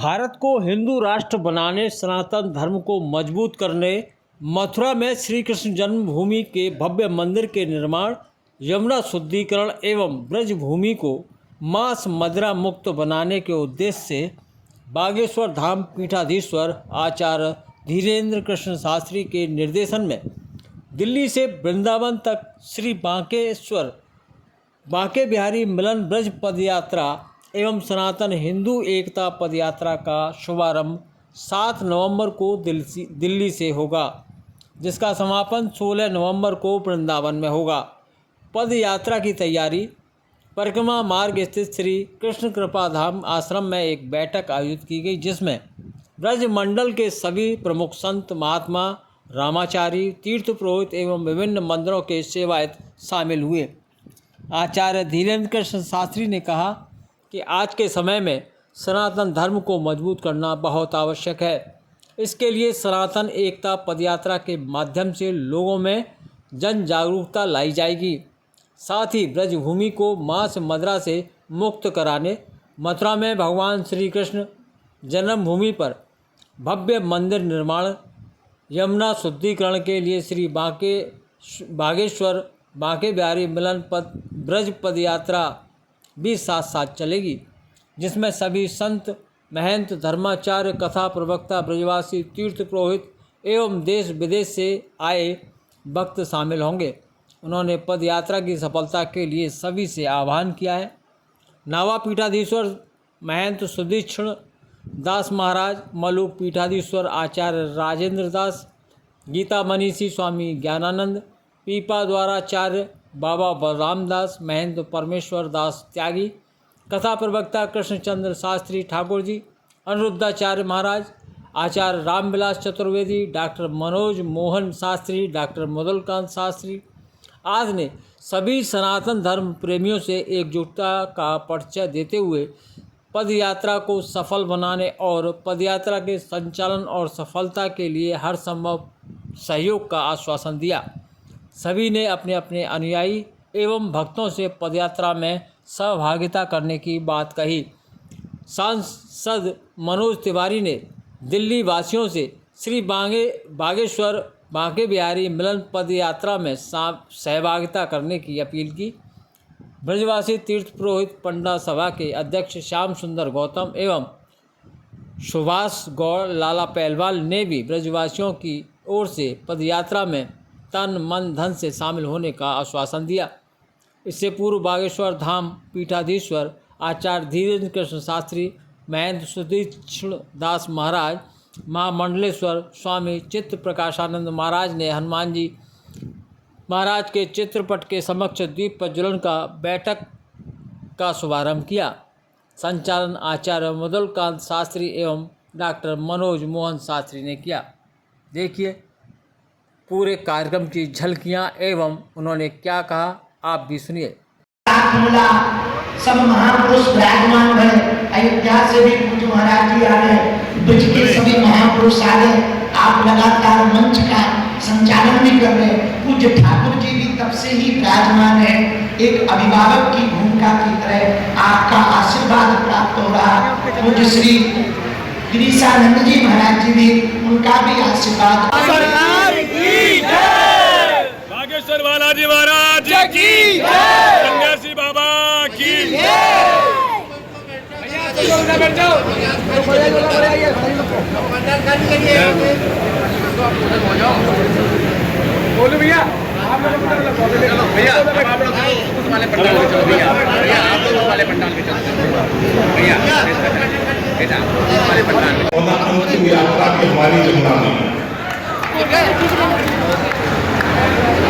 भारत को हिंदू राष्ट्र बनाने, सनातन धर्म को मजबूत करने, मथुरा में श्री कृष्ण जन्मभूमि के भव्य मंदिर के निर्माण, यमुना शुद्धिकरण एवं ब्रज भूमि को मांस मदिरा मुक्त बनाने के उद्देश्य से बागेश्वर धाम पीठाधीश्वर आचार्य धीरेन्द्र कृष्ण शास्त्री के निर्देशन में दिल्ली से वृंदावन तक श्री बांके बिहारी मिलन ब्रज पदयात्रा एवं सनातन हिंदू एकता पदयात्रा का शुभारंभ 7 नवंबर को दिल्ली से होगा, जिसका समापन 16 नवंबर को वृंदावन में होगा। पद यात्रा की तैयारी परिक्रमा मार्ग स्थित श्री कृष्ण कृपा धाम आश्रम में एक बैठक आयोजित की गई, जिसमें ब्रज मंडल के सभी प्रमुख संत महात्मा, रामाचारी, तीर्थ पुरोहित एवं विभिन्न मंदिरों के सेवायत शामिल हुए। आचार्य धीरेन्द्र कृष्ण शास्त्री ने कहा कि आज के समय में सनातन धर्म को मजबूत करना बहुत आवश्यक है। इसके लिए सनातन एकता पदयात्रा के माध्यम से लोगों में जन जागरूकता लाई जाएगी। साथ ही ब्रजभूमि को मांस मदिरा से मुक्त कराने, मथुरा में भगवान श्री कृष्ण जन्मभूमि पर भव्य मंदिर निर्माण, यमुना शुद्धिकरण के लिए श्री बागेश्वर बांके बिहारी मिलन ब्रज पदयात्रा भी साथ साथ चलेगी, जिसमें सभी संत, महंत, धर्माचार्य, कथा प्रवक्ता, ब्रजवासी, तीर्थ पुरोहित एवं देश विदेश से आए भक्त शामिल होंगे। उन्होंने पद यात्रा की सफलता के लिए सभी से आह्वान किया है। नावा पीठाधीश्वर महंत सुदीक्षण दास महाराज, मलु पीठाधीश्वर आचार्य राजेंद्र दास, गीता मनीषी स्वामी ज्ञानानंद, पीपा द्वाराचार्य बाबा बलराम दास, महंत परमेश्वर दास त्यागी, कथा प्रवक्ता कृष्णचंद्र शास्त्री ठाकुर जी, अनिरुद्धाचार्य महाराज, आचार्य रामविलास चतुर्वेदी, डॉक्टर मनोज मोहन शास्त्री, डॉक्टर मधुलकांत शास्त्री आदि ने सभी सनातन धर्म प्रेमियों से एकजुटता का परिचय देते हुए पद यात्रा को सफल बनाने और पदयात्रा के संचालन और सफलता के लिए हर संभव सहयोग का आश्वासन दिया। सभी ने अपने अपने अनुयायी एवं भक्तों से पदयात्रा में सहभागिता करने की बात कही। सांसद मनोज तिवारी ने दिल्ली वासियों से श्री बागेश्वर बांके बिहारी मिलन पदयात्रा में सहभागिता करने की अपील की। ब्रजवासी तीर्थ पुरोहित पंडा सभा के अध्यक्ष श्याम सुंदर गौतम एवं सुभाष गौड़ लाला पहलवाल ने भी ब्रजवासियों की ओर से पदयात्रा में तन मन धन से शामिल होने का आश्वासन दिया। इससे पूर्व बागेश्वर धाम पीठाधीश्वर आचार्य धीरेन्द्र कृष्ण शास्त्री, महंत सुदीक्षण दास महाराज, महामंडलेश्वर स्वामी चित्त प्रकाशानंद महाराज ने हनुमान जी महाराज के चित्रपट के समक्ष दीप प्रज्वलन का बैठक का शुभारंभ किया। संचालन आचार्य मधुलकांत शास्त्री एवं डॉक्टर मनोज मोहन शास्त्री ने किया। देखिए पूरे कार्यक्रम की झलकियां एवं उन्होंने क्या कहा, आप भी सुनिए। सब महापुरुष विराजमान भरे, अयोध्या से भी पूज्य महाराज जी आ गए, ब्रज के सभी महापुरुष आ गए। आप लगातार मंच का संचालन भी कर रहे। पूज्य ठाकुर जी भी तब से ही विराजमान है। एक अभिभावक की भूमिका की तरह आपका आशीर्वाद प्राप्त हो रहा। पूज्य श्री गिरीशानंद जी महाराज जी भी, उनका भी आशीर्वाद। बागेश्वर बालाजी महाराज की जय, सन्यासी बाबा की बोलो भैया, आप भैया उस वाले पंडाल में चलो भैया, आप उस वाले पंडाल में चलो भैया, बेटा उस वाले पंडाल में। यात्रा की हमारी यमुना में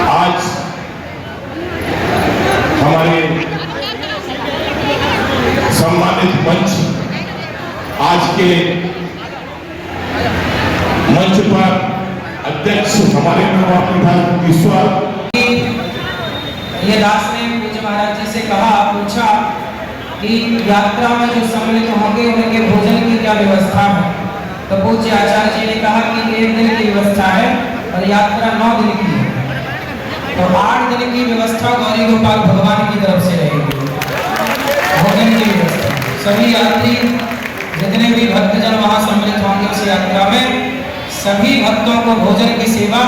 आज हमारे सम्मानित मंच, आज के मंच पर अध्यक्ष हमारे ईश्वर ये दास ने पूज्य महाराज जी से कहा, पूछा कि यात्रा में जो सम्मिलित होंगे उनके भोजन की क्या व्यवस्था है। तो पूज्य आचार्य जी ने कहा कि 1 दिन की व्यवस्था है और यात्रा 9 दिन की है, तो 8 दिन की व्यवस्था गौरी गोपाल भगवान की तरफ से रहेगी। भोजन की व्यवस्था सभी यात्री जितने भी भक्तजन वहाँ सम्मिलित होंगे उस यात्रा में, सभी भक्तों को भोजन की सेवा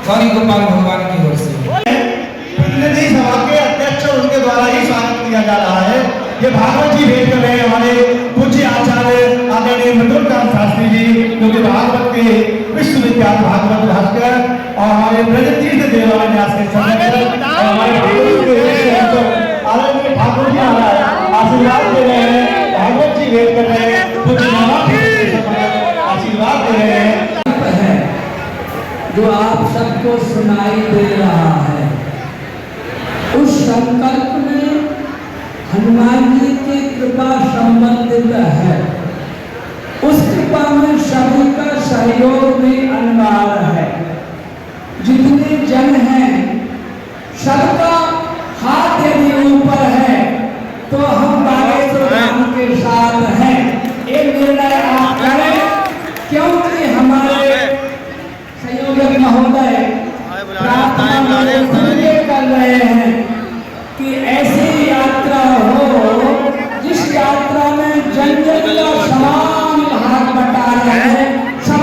गौरी गोपाल भगवान की ओर से। प्रतिनिधि सभा के अध्यक्ष और उनके द्वारा ही स्वागत किया जा रहा है। ये भागवत जी भेंट कर रहे हैं हमारे पूज्य आचार्य आदरणीय मृदुलकांत शास्त्री जी, जो कि भागवत के विश्वविख्यात भागवत भास्कर और हमारे ब्रजतीर्थ देवालय न्यास के संरक्षक और हमारे आदरणीय ठाकुर जी आशीर्वाद दे रहे हैं। भागवत जी भेंट कर रहे हैं, पूज्य आशीर्वाद दे रहे हैं जो आप सबको सुनाई दे रहा है। उस संकल्प में हनुमान जी की कृपा संबंधित है। उस कृपा में सभी का सहयोग भी अनिवार्य है। जितने जन हैं सबका हाथ यदि ऊपर है तो हम बागेश्वर धाम के साथ हैं। ये निर्णय आप करें, क्योंकि हमारे संयोजक महोदय प्रार्थना में कर रहे हैं कि ऐसी यात्रा हो जिस यात्रा में जन जन का समान भाग बटा रहे हैं। सब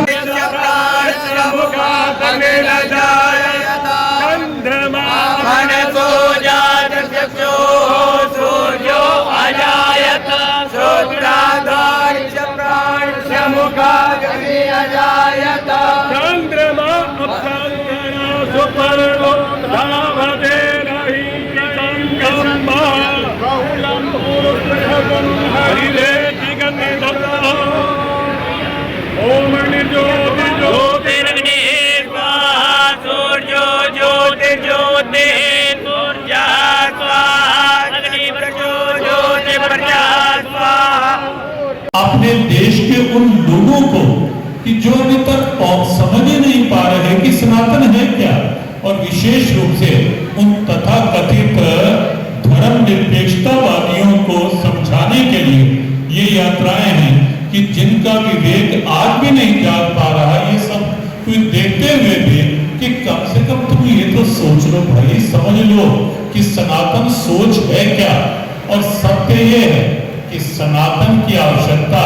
अपने देश के उन लोगों को कि जो अभी तक समझ ही नहीं पा रहे कि सनातन है क्या, और विशेष रूप से उन तथाकथित धर्म निरपेक्षतावादियों को समझाने के लिए ये यात्राएं हैं कि जिनका विवेक आज भी नहीं जाग पा रहा। ये सब कुछ देखते हुए भी कि कम से कम तुम ये तो सोच लो भाई, समझ लो कि सनातन सोच है क्या। और सत्य ये है कि सनातन की आवश्यकता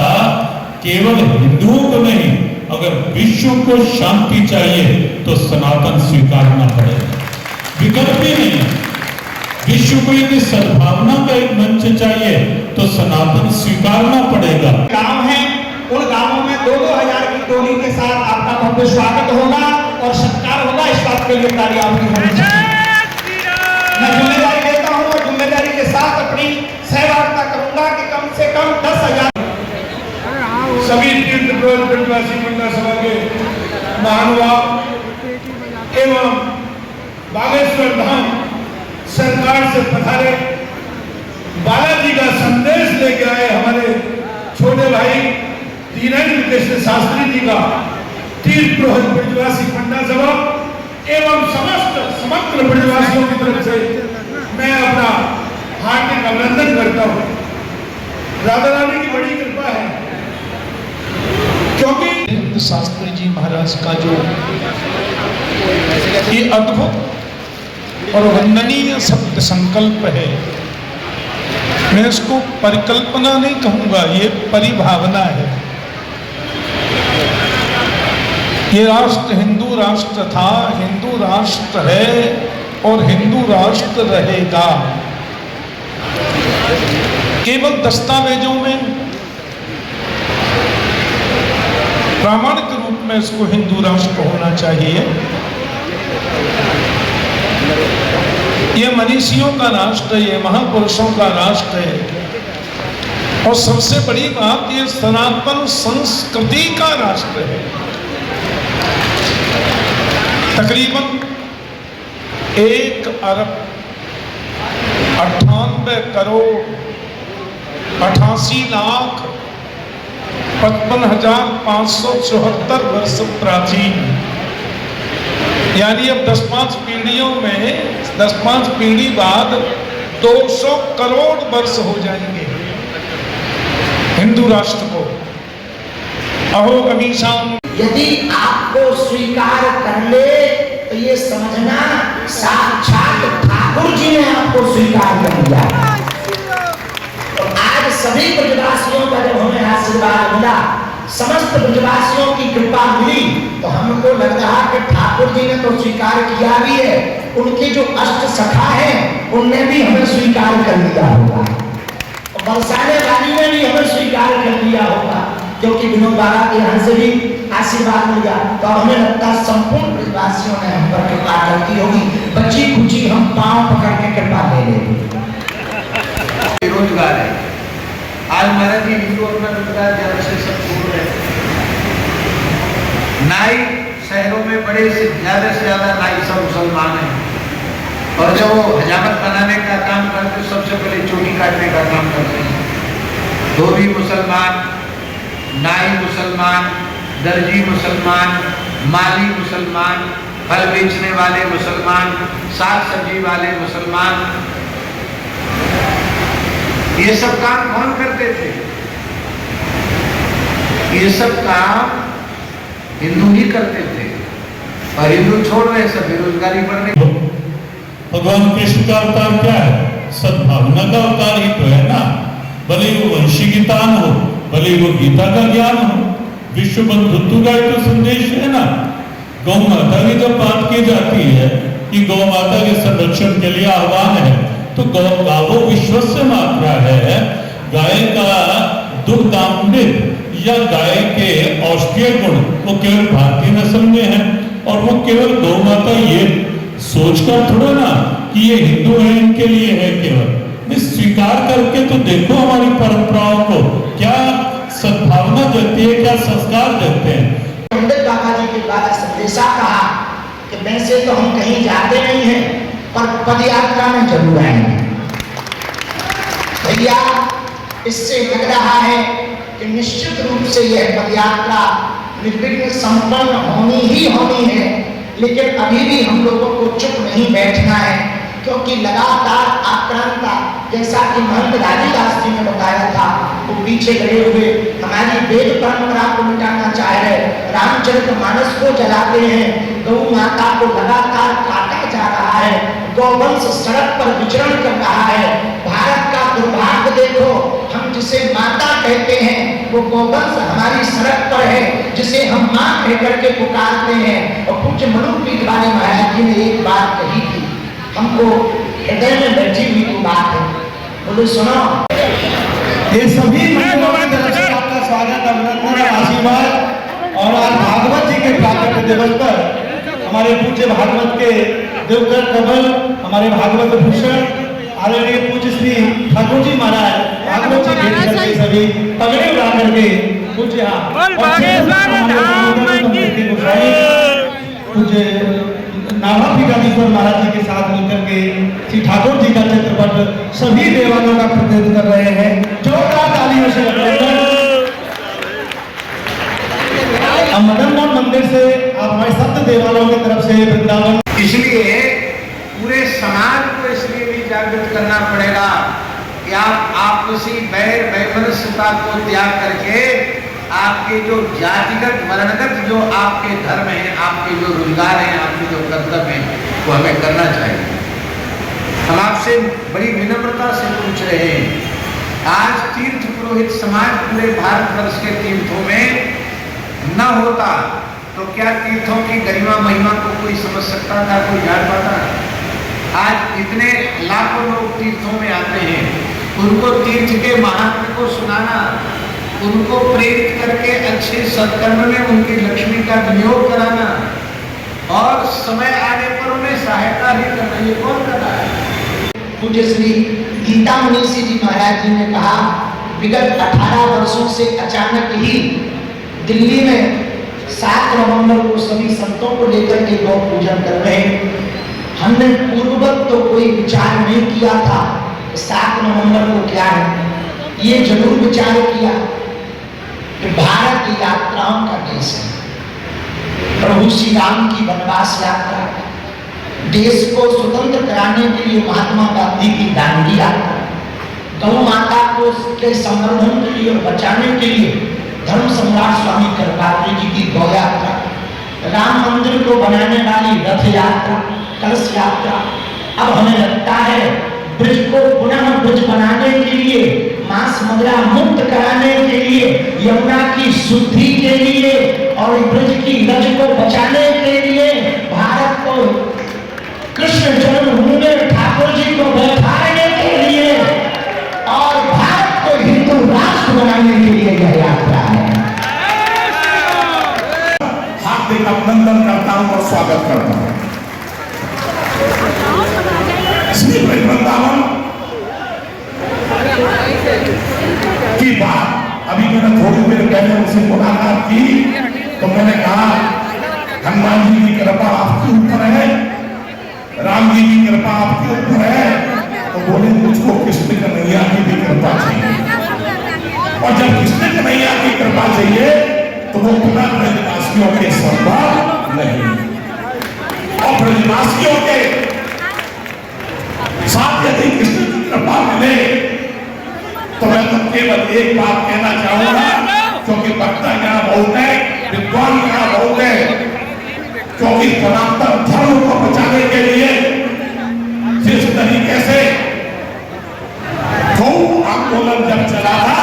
केवल हिंदुओं को नहीं, अगर विश्व को शांति चाहिए तो सनातन स्वीकारना पड़ेगा, विकल्प ही नहीं। विश्व को यदि सद्भावना का एक मंच चाहिए तो सनातन स्वीकारना पड़ेगा। गांव है, उन गांवों में 2-2 की टोली के साथ आपका भव्य स्वागत होगा और सत्कार होगा। इस बात के लिए ताली आपकी होनी चाहिए। मैं जिम्मेदारी लेता हूँ और जिम्मेदारी के साथ अपनी सहभागिता करूंगा कि कम से कम 10,000 सभी तीर्थ ब्रजवासी मंडल सभा के महानुभाव एवं बागेश्वर धाम सरकार से पधारे बालाजी का संदेश लेके आए हमारे छोटे भाई दीनेन्द्र कृष्ण शास्त्री जी का तीर्थ ब्रजवासी मंडल सभा एवं समग्र ब्रजवासियों की तरफ से मैं अपना हार्दिक अभिनंदन करता हूँ। राधा रानी की बड़ी कृपा है, क्योंकि शास्त्री जी महाराज का जो ये अद्भुत और वंदनीय शब्द संकल्प है, मैं इसको परिकल्पना नहीं कहूंगा, ये परिभावना है। ये राष्ट्र हिंदू राष्ट्र था, हिंदू राष्ट्र है और हिंदू राष्ट्र रहेगा। केवल दस्तावेजों में प्रामाणिक रूप में इसको हिंदू राष्ट्र होना चाहिए। ये मनीषियों का राष्ट्र है, ये महापुरुषों का राष्ट्र है और सबसे बड़ी बात ये सनातन संस्कृति का राष्ट्र है। तकरीबन 1 अरब 98 करोड़ 88 लाख 55,574 वर्ष प्राचीन, यानी अब 10-5 पीढ़ियों में 10-5 पीढ़ी बाद 200 करोड़ वर्ष हो जाएंगे हिंदू राष्ट्र को। अहो गमीशाम, यदि आपको स्वीकार कर ले तो ये समझना साक्षात ठाकुर जी ने आपको स्वीकार कर लिया। तो आज सभी ब्रजवासियों का जब हमें आशीर्वाद आशीर्वाद मिला, समस्त ब्रजवासियों की कृपा मिली, तो हमको लग रहा कि ठाकुर जी ने तो स्वीकार किया भी है, उनके जो अष्ट सखा हैं उनने भी हमें स्वीकार कर लिया होगा, और बरसाने वाली ने भी हमें स्वीकार कर लिया होगा, क्योंकि विनोद बाबा के यहाँ से भी आशीर्वाद मिल गया। तो हमें लगता है संपूर्ण ब्रजवासियों ने हम पर कृपा करती होगी, बच्ची कुची हम पांव पकड़ के कृपा ले लेंगे। बेरोजगार है आज महाराज जी, हिंदू अपना रोजगार ज्यादा से सब छोड़ रहे हैं। नाई शहरों में बड़े से ज्यादा नाई सब मुसलमान हैं, और जब वो हजामत बनाने का काम करते सबसे पहले चोटी काटने का काम करते हैं। धोबी मुसलमान, नाई मुसलमान, दर्जी मुसलमान, माली मुसलमान, फल बेचने वाले मुसलमान, साग सब्जी वाले मुसलमान, ये सब काम कौन करते थे? ये सब काम हिंदू ही करते थे, और हिंदू छोड़ रहे सब बेरोजगारी बढ़ने। भगवान कृष्ण का अवतार क्या है? सद्भावना का अवतार ही तो है ना। भले वो वंशी गीतान हो, भले वो गीता का ज्ञान हो, विश्व बंधुत्व का तो संदेश है ना। गौ माता की जब बात की जाती है कि गौ माता के संरक्षण के लिए आह्वान है, तो गावो विश्वस्य मात्रा है। गाय का दुग्धामृत या गाय के औषधीय गुण वो केवल भारतीय नस्ल में है, और वो केवल गौ माता ये सोचकर थोड़ा ना कि ये हिंदू है इनके लिए है, केवल स्वीकार करके तो देखो हमारी परंपराओं को क्या सद्भावना देती है, क्या संस्कार देते हैं। पंडित बाबा जी के द्वारा संदेशा कहा कि वैसे तो हम कहीं जाते नहीं हैं, पर पद यात्रा में जरूर आएंगे। भैया इससे लग रहा है कि निश्चित रूप से यह पद यात्रा निर्विघ्न संपन्न होनी ही होनी है, लेकिन अभी भी हम लोगों को चुप नहीं बैठना है, क्योंकि लगातार आक्रांता, जैसा कि महंत राजीदास जी ने बताया था, वो पीछे लगे हुए हमारी वेद परंपरा को मिटाना चाह रहे, रामचरितमानस को जलाते हैं, गौ माता को लगातार काटा जा रहा है, गौवंश सड़क पर विचरण कर रहा है। भारत का दुर्भाग्य देखो, हम जिसे माता कहते हैं वो गौवंश हमारी सड़क पर है, जिसे हम माँ कह करके पुकारते हैं। और पूज्य मनुपीठ वाले महाराज जी ने एक बात कही थी, हमको हृदय में बैठी हुई तो बात है, बोले सुनो। ये सभी मंदिरों की तरफ से आपका स्वागत, अभिनंदन, आशीर्वाद। और आज भागवत जी के प्राकट्य दिवस पर हमारे पूज्य भागवत के देवकर कमल, हमारे भागवत भूषण आदरणीय पूज्य श्री ठाकुर जी महाराज भागवत जी भेंट करके सभी पगड़े उड़ा करके पूज्य पूज्य नाभा पीठाधीश्वर महाराज जी के साथ मिलकर के श्री ठाकुर जी का चित्रपट सभी देवालयों का प्रतिनिधित्व कर रहे हैं। जोरदार तालियों से मदन मोहन मंदिर से आप हमारे सप्त देवालयों की तरफ से वृंदावन। इसलिए पूरे समाज को इसलिए भी जागृत करना पड़ेगा कि आप आपसी बैर वैमनस्यता को त्याग करके आपके जो जातिगत वर्णगत जो आपके धर्म हैं, आपके जो रोजगार हैं, आपके जो कर्तव्य हैं, वो हमें करना चाहिए। हम आपसे बड़ी विनम्रता से पूछ रहे हैं, आज तीर्थ पुरोहित समाज पूरे भारतवर्ष के तीर्थों में न होता तो क्या तीर्थों की गरिमा महिमा को कोई समझ सकता था, कोई जान पाता? आज इतने लाखों लोग तीर्थों में आते हैं, उनको तीर्थ के महात्म्य को सुनाना, उनको प्रेरित करके अच्छे सत्कर्म में उनकी लक्ष्मी का विनियोग कराना, और समय आने पर उन्हें सहायता भी करना, ये कौन कर रहा है? पूज्य श्री गीता मुनीषी जी महाराज जी ने कहा, विगत 18 वर्षों से अचानक ही दिल्ली में 7 नवंबर को सभी संतों को लेकर के गौ पूजन कर रहे हैं। हमने पूर्ववत तो कोई विचार नहीं किया था 7 नवंबर को क्या है, ये जरूर विचार किया कि भारत यात्राओं का देश है, प्रभु श्री राम की वनवास यात्रा, देश को स्वतंत्र कराने के लिए महात्मा गांधी की दांडी यात्रा, गौ माता को के संवर्धन के लिए और बचाने के लिए धर्म सम्राट स्वामी कृपाल जी की गौ यात्रा, राम मंदिर को बनाने वाली रथ यात्रा, कलश यात्रा। अब हमें लगता है ब्रिज को पुनः ब्रिज बनाने के लिए मां मांस मदिरा मुक्त कराने के लिए, यमुना की शुद्धि के लिए और ब्रज की रज को बचाने के लिए, भारत को कृष्ण जन्मभूमि में ठाकुर जी को बैठाने के लिए और भारत को हिंदू राष्ट्र बनाने के लिए यह यात्रा है। हार्दिक अभिनंदन करता हूं और स्वागत करता हूं। श्री वृंदावन की बात अभी मैंने थोड़ी देर पहले उनसे मुलाकात की तो मैंने कहा हनुमान जी की कृपा आपके ऊपर है, राम जी की कृपा आपके ऊपर है, तो बोले मुझको कृष्ण कन्हैया की भी कृपा चाहिए। और जब कृष्ण कन्हैया की कृपा चाहिए तो वो पुनः ब्रजवासियों के संभव नहीं, और ब्रजवासियों के साथ यदि कृष्ण की कृपा मिले तो मैं तो केवल एक बात कहना चाहूंगा, क्योंकि वक्ता यहाँ बहुत है, विद्वान यहाँ बहुत है, क्योंकि सनातन धर्म को बचाने के लिए जिस तरीके से गौ आंदोलन जब चला था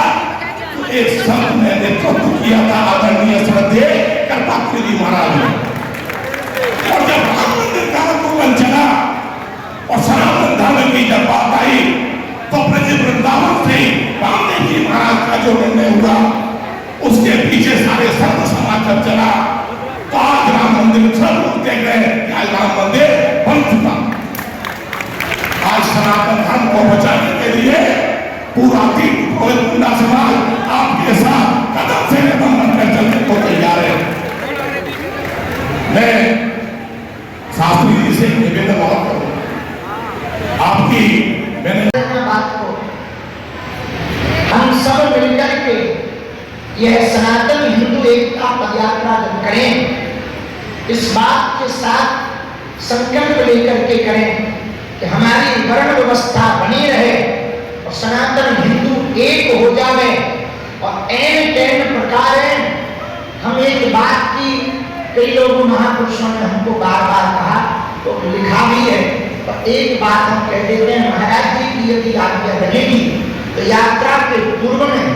तो एक संत ने नेतृत्व किया था, आदरणीय श्रद्धेय कृपात्री महाराज ने। और जब राम मंदिर का आंदोलन चला और सनातन धर्म की जब बात आई तो ब्रज वृंदावन से रामदेव जी महाराज का जो निर्णय हुआ उसके पीछे सारे संत समाज जब चला तो आज राम मंदिर सब लोग देख रहे हैं कि आज राम मंदिर बन चुका। आज सनातन धर्म को बचाने के लिए पूरा दिन गोविंदा समाज आपके साथ कदम से कदम बनकर चलने को तैयार है। मैं शास्त्री जी से निवेदन और करूं, आपकी मैंने बात को हम सब मिलकर के यह सनातन हिंदू एकता पदयात्रा जब करें, इस बात के साथ संकल्प लेकर के करें कि हमारी वर्ण व्यवस्था बनी रहे और सनातन हिंदू एक हो जावे। और एन टेन प्रकार हम एक बात की कई लोगों महापुरुषों ने हमको बार बार कहा तो लिखा भी है, तो एक बात हम कह देते हैं, महाराज जी की यदि आज्ञा रहेगी तो यात्रा के पूर्व में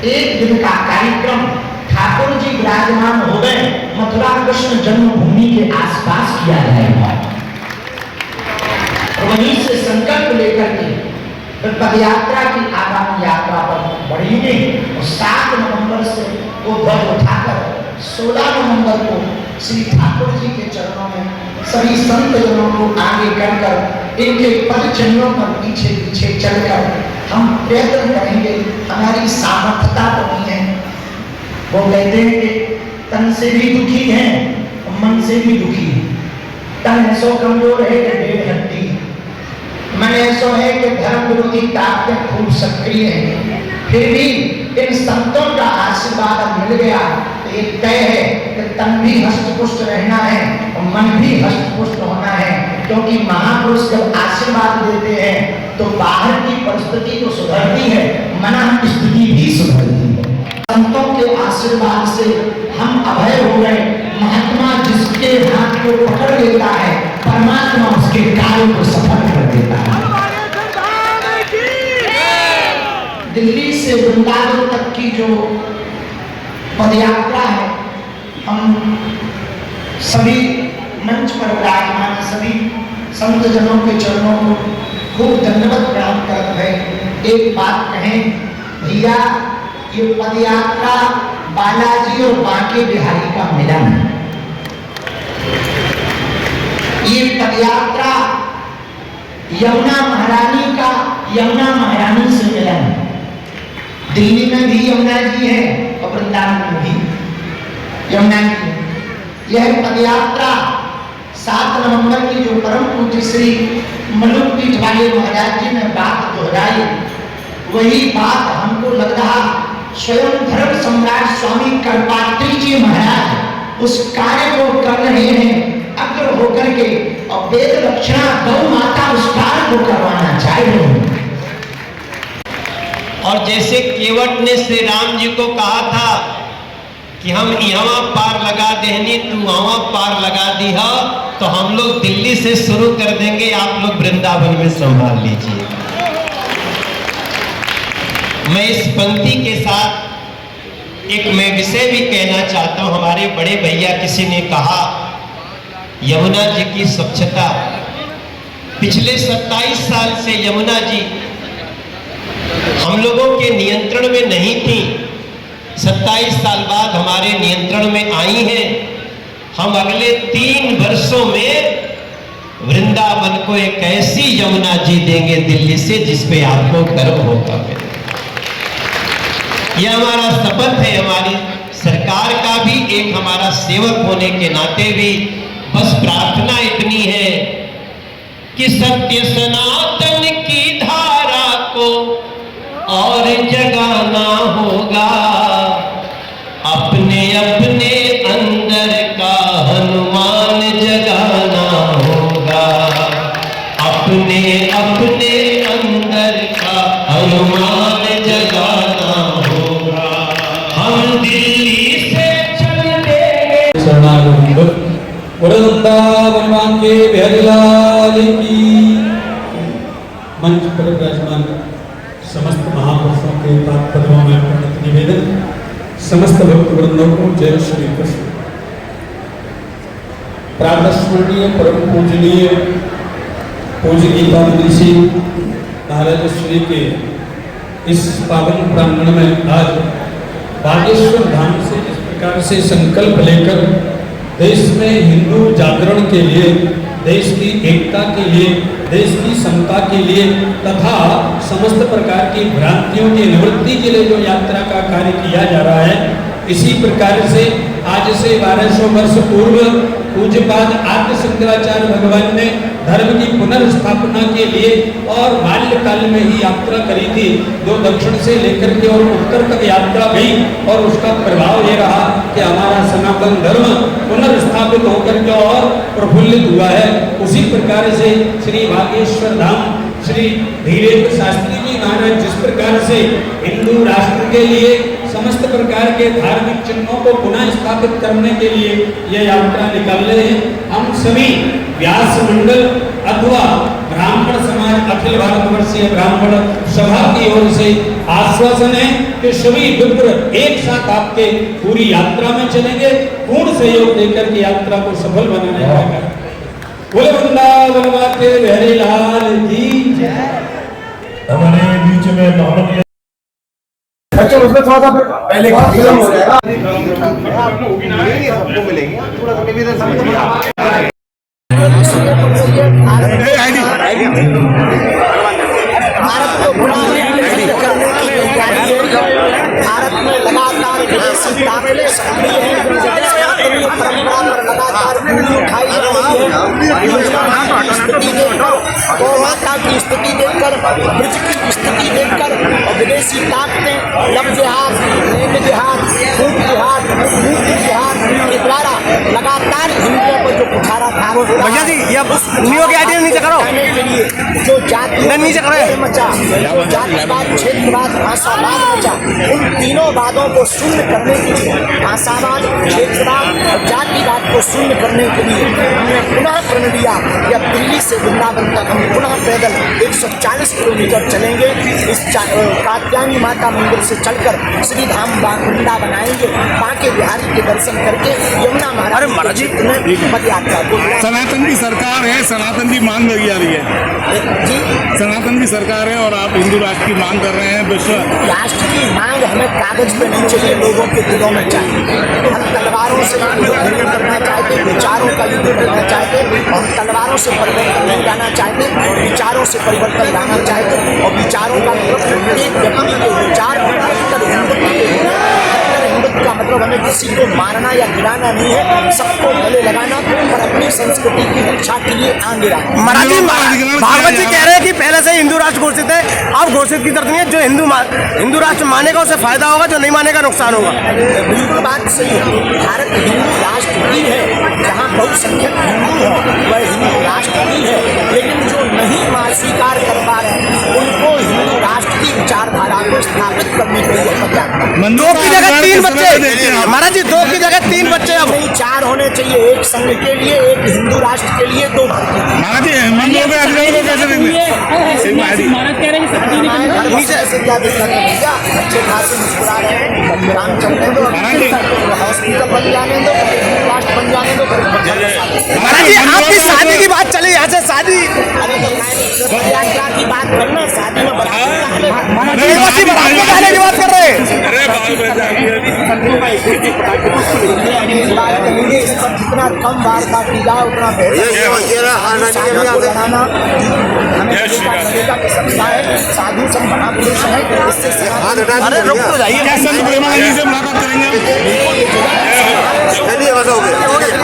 एक दिन का कार्यक्रम ठाकुर जी विराजमान हो गए मथुरा कृष्ण जन्मभूमि के आसपास किया जाएगा। वहीं से संकल्प लेकर के पदयात्रा की आगामी यात्रा पर बढ़ेंगे और 7 नवंबर से वो ध्वज उठाकर 16 नवंबर को श्री ठाकुर जी के चरणों में सभी संत जनों को आगे करकर इनके पद चिन्हों पर पीछे पीछे चलकर हम प्रयत्न करेंगे। हमारी सामर्थ्यता तो नहीं है, वो कहते हैं कि तन से भी दुखी है मन से भी दुखी है। तन ऐसो कमजोर है कि 1.5 हड्डी, मन ऐसो है कि धर्म विरोधी ताकतें खूब सक्रिय है। फिर भी इन संतों का आशीर्वाद मिल गया तो ये तय है कि तन भी हष्टपुष्ट रहना है और मन भी हष्टपुष्ट होना है, क्योंकि महापुरुष जब आशीर्वाद देते हैं तो बाहर की परिस्थिति तो सुधरती है, मन स्थिति भी सुधरती है। संतों के आशीर्वाद से हम अभय हो गए। महात्मा जिसके हाथ को पकड़ लेता है परमात्मा उसके कार्य को सफल कर देता है। दिल्ली से वृंदावन तक की जो पदयात्रा है, हम सभी मंच पर विराजमान सभी संत जनों के चरणों को खूब धन्यवाद प्रणाम करते हैं। एक बात कहें भैया, ये पदयात्रा बालाजी और बांके बिहारी का मिलन है। ये पदयात्रा यमुना महारानी से मिलन है। दिल्ली में भी यमुना जी है और वृंदावन में भी यमुना जी है। यह पदयात्रा 7 नवंबर की जो परम पूज्य श्री मलुक पीठ वाले महाराज जी ने बात दोहराई, वही बात हमको लग रहा स्वयं धर्म सम्राट स्वामी कर्पात्री जी महाराज उस कार्य को कर रहे हैं अग्र होकर के, और वेद रक्षणा गौ माता उस कार्य को करवाना चाहिए। और जैसे केवट ने श्री राम जी को कहा था कि हम यहाँ पार लगा देहनी तू वहाँ पार लगा दी है, तो हम लोग दिल्ली से शुरू कर देंगे, आप लोग वृंदावन में संभाल लीजिए। मैं इस पंक्ति के साथ एक मैं विषय भी कहना चाहता हूं। हमारे बड़े भैया किसी ने कहा यमुना जी की स्वच्छता, पिछले 27 साल से यमुना जी हम लोगों के नियंत्रण में नहीं थी। 27 साल बाद हमारे नियंत्रण में आई हैं। हम अगले 3 वर्षों में वृंदावन को एक ऐसी यमुना जी देंगे दिल्ली से जिस पे आपको गर्व होगा। यह हमारा शपथ है, हमारी सरकार का भी, एक हमारा सेवक होने के नाते भी। बस प्रार्थना इतनी है कि सत्य सनातन की धारा को और जगाना होगा, अपने अपने अंदर का हनुमान जगाना होगा, अपने अपने अंदर का हनुमान जगाना होगा। हम दिल्ली से चल देंगे। वृंदावन के बिहारी लाल की। मंच पर विराजमान समस्त महापुरुषों के तात्पर्यों में प्रणत निवेदन। समस्त भक्त वृंदों को जय श्री कृष्ण। प्रातस्मरणीय परम पूजनीय पूज्य गीतानंद जी महाराज श्री के इस पावन प्रांगण में आज बागेश्वर धाम से इस प्रकार से संकल्प लेकर देश में हिंदू जागरण के लिए, देश की एकता के लिए, देश की समता के लिए तथा समस्त प्रकार की भ्रांतियों की निवृत्ति के लिए जो यात्रा का कार्य किया जा रहा है, इसी प्रकार से आज से 1200 वर्ष पूर्व पूज्यपाद आद्य शंकराचार्य भगवान ने धर्म की पुनर्स्थापना के लिए और बाल्यकाल में ही यात्रा करी थी, जो दक्षिण से लेकर के और उत्तर तक यात्रा गई और उसका प्रभाव ये रहा कि हमारा सनातन धर्म पुनर्स्थापित होकर के और प्रफुल्लित हुआ है। उसी प्रकार से श्री बागेश्वर धाम श्री धीरेन्द्र शास्त्री जी महाराज जिस प्रकार से हिंदू राष्ट्र के लिए समस्त प्रकार के धार्मिक चिन्हों को पुनः स्थापित करने के लिए यह यात्रा निकाल रहे हैं। हम सभी व्यास मंडल अथवा ब्राह्मण समाज अखिल भारतवर्षीय ब्राह्मण सभा की ओर से आश्वासन है कि सभी विप्र एक साथ आपके पूरी यात्रा में चलेंगे, पूर्ण सहयोग देकर के यात्रा को सफल बनाने का कार्य। बोले वृंदावन के बिहारी लाल की जय। हमारे बीच में मोहम्मद अच्छा उसमें थोड़ा सा पहले खत्म हो जाएगा। सबको मिलेगी थोड़ा सा निवेदन समझ भारत में लगातार विदेशी ताकतें सक्रिय हैं, परंपरा पर लगातार ऊँगली उठाई जा रही है। गौ माता की स्थिति देखकर, ब्रज की स्थिति देखकर और विदेशी ताकतें लब जिहाद, प्रेम जिहाद, खूब जिहाद, मूर्ति जिहाद के द्वारा लगातार हिंदुओं को जो कुठारा भाव हो रहा है, जो जाति मचा, जो जातिवाद, क्षेत्रवाद, भाषावाद मचा, उन तीनों वादों को शून्य करने के लिए, भाषावाद, क्षेत्रवाद और जातिवाद को शून्य करने के लिए हमने पुनः प्रण लिया या दिल्ली से वृंदावन तक हम पुनः पैदल 140 किलोमीटर चलेंगे। इस कात्यायनी माता मंदिर से चलकर श्री धाम वृंदावन आएंगे, बांके बिहारी के दर्शन करके यमुना महाराज जी में पद यात्रा को। सनातन की सरकार है, सनातन की मांग लगी जा रही है जी, सनातन की सरकार है और आप हिंदू राष्ट्र की मांग कर रहे हैं। विश्व राष्ट्र की मांग हमें कागज पे नहीं चाहिए, लोगों के दिलों में चाहिए। हम तलवारों से युद्ध करना चाहते, विचारों का युद्ध करना चाहते, हम तलवारों से परिवर्तन नहीं लाना चाहते, विचारों से परिवर्तन लाना चाहते। और विचारों का मतलब एक व्यक्ति के विचार हिंदुत्व का मतलब हमें किसी को मारना या गिराना नहीं है, सबको गले लगाना और अपनी संस्कृति की रक्षा के लिए आगे रखना। भागवत जी कह रहे हैं कि पहले से हिंदू राष्ट्र घोषित है, अब घोषित की जरूरत नहीं है। जो हिंदू राष्ट्र मानेगा उसे फायदा होगा, जो नहीं मानेगा नुकसान होगा। बिल्कुल बात सही है। भारत हिंदू राष्ट्र भी है, जहाँ बहुसंख्यक हिंदू है वह हिंदू राष्ट्र भी है, लेकिन जो नहीं स्वीकार कर पा रहे उनको हिंदू राष्ट्र की विचारधारा को स्थापित करने के लिए दो की जगह 3 बच्चे महाराज जी, 2 की जगह 3 बच्चे अब नहीं 4 होने चाहिए, एक संघ के लिए, एक हिंदू राष्ट्र के लिए 2 महाराज जी से क्या दिक्कत है भैया, अच्छे खासे मुस्कुरा रहे हैं, काम चलने दो, हॉस्पिटल बन जाने दो, राष्ट्र बन जाने दो। आपकी शादी की बात चली, यहाँ से शादी, अरे तो यात्रा की बात करना, शादी में बढ़ाने की बात कर रहे हैं। इस पर जितना कम बार काटी जाए उतना साधु संत महापुरुष है, इससे अरे रुक तो जाइए,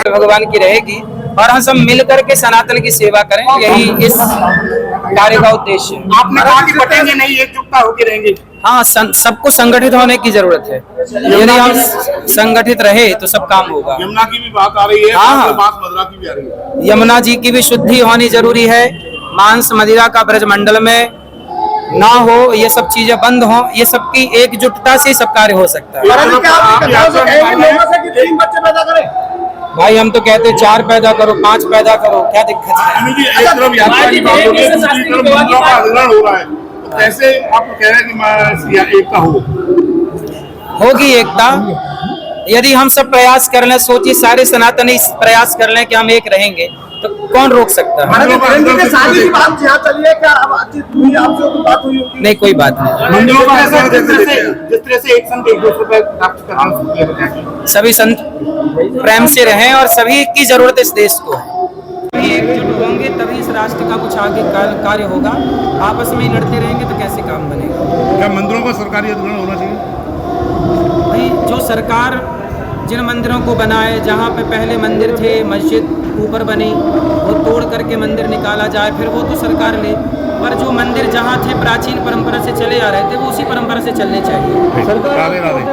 भगवान की रहेगी और हम सब मिलकर के सनातन की सेवा करें, यही इस कार्य का उद्देश्य है। आपने कहा कि बटेंगे नहीं, एकजुटता होकर रहेंगे। हाँ, सबको संगठित होने की जरूरत है। यदि हम संगठित रहे तो सब काम होगा। यमुना की भी बात आ रही है, हाँ, मदरा की भी आ रही है। यमुना जी की भी शुद्धि होनी जरूरी है, मांस मदिरा का ब्रजमंडल में ना हो, ये सब चीजें बंद हो, ये सबकी एकजुटता से सब कार्य हो सकता है। भाई हम तो कहते 4 पैदा करो, 5 पैदा करो, क्या दिक्कत है? कैसे आप कह रहे हैं कि एकता होगी एकता यदि हम सब प्रयास कर लें। सोचिए सारे सनातनी प्रयास कर लें कि हम एक रहेंगे तो कौन रोक सकता है? नहीं, कोई बात नहीं। सभी संत प्रेम से रहें और सभी की जरूरत इस देश को है। एकजुट होंगे तभी इस राष्ट्र का कुछ आगे कार्य होगा। आपस में ही लड़ते रहेंगे तो कैसे काम बनेगा? क्या मंदिरों का सरकारी अधिग्रहण होना चाहिए? भाई जो सरकार जिन मंदिरों को बनाए, जहाँ पे पहले मंदिर थे, मस्जिद ऊपर बनी, वो तोड़ करके मंदिर निकाला जाए, फिर वो तो सरकार ले। पर जो मंदिर जहाँ थे प्राचीन परंपरा से चले आ रहे थे वो उसी परंपरा से चलने चाहिए। राधे राधे।